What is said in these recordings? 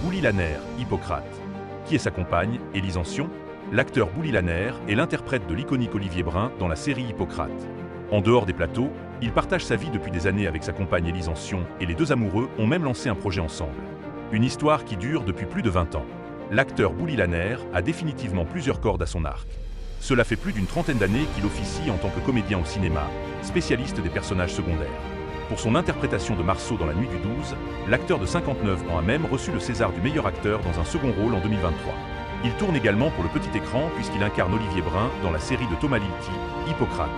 Bouli Lanner, Hippocrate. Qui est sa compagne, Élise Ancion? L'acteur Bouli Lanner est l'interprète de l'iconique Olivier Brun dans la série Hippocrate. En dehors des plateaux, il partage sa vie depuis des années avec sa compagne Élise Ancion et les deux amoureux ont même lancé un projet ensemble. Une histoire qui dure depuis plus de 20 ans. L'acteur Bouli Lanner a définitivement plusieurs cordes à son arc. Cela fait plus d'une trentaine d'années qu'il officie en tant que comédien au cinéma, spécialiste des personnages secondaires. Pour son interprétation de Marceau dans La Nuit du 12, l'acteur de 59 ans a même reçu le César du meilleur acteur dans un second rôle en 2023. Il tourne également pour le petit écran puisqu'il incarne Olivier Brun dans la série de Thomas Lilti, Hippocrate.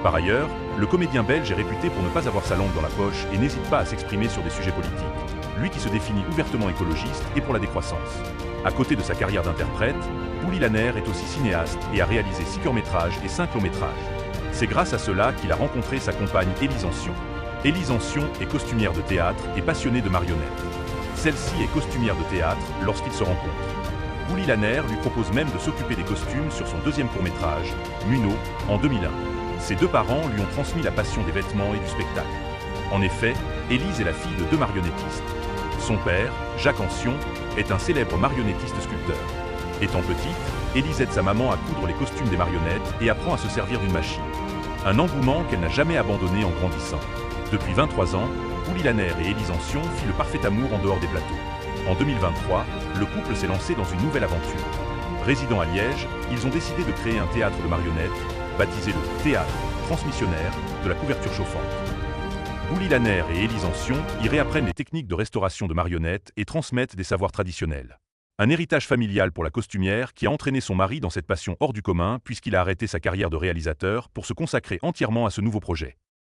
Par ailleurs, le comédien belge est réputé pour ne pas avoir sa langue dans la poche et n'hésite pas à s'exprimer sur des sujets politiques. Lui qui se définit ouvertement écologiste et pour la décroissance. À côté de sa carrière d'interprète, Bouli Lanner est aussi cinéaste et a réalisé 6 courts-métrages et 5 longs-métrages. C'est grâce à cela qu'il a rencontré sa compagne Élise Ancion. Élise Ancion est costumière de théâtre et passionnée de marionnettes. Celle-ci est costumière de théâtre lorsqu'ils se rencontrent. Bouli Lanner lui propose même de s'occuper des costumes sur son deuxième court-métrage, Muno, en 2001. Ses deux parents lui ont transmis la passion des vêtements et du spectacle. En effet, Élise est la fille de 2 marionnettistes. Son père, Jacques Ancion, est un célèbre marionnettiste sculpteur. Étant petite, Élise aide sa maman à coudre les costumes des marionnettes et apprend à se servir d'une machine. Un engouement qu'elle n'a jamais abandonné en grandissant. Depuis 23 ans, Bouli Lanner et Élise Ancion fit le parfait amour en dehors des plateaux. En 2023, le couple s'est lancé dans une nouvelle aventure. Résidant à Liège, ils ont décidé de créer un théâtre de marionnettes, baptisé le Théâtre Transmissionnaire de la couverture chauffante. Bouli Lanner et Élise Ancion y réapprennent les techniques de restauration de marionnettes et transmettent des savoirs traditionnels. Un héritage familial pour la costumière qui a entraîné son mari dans cette passion hors du commun puisqu'il a arrêté sa carrière de réalisateur pour se consacrer entièrement à ce nouveau projet.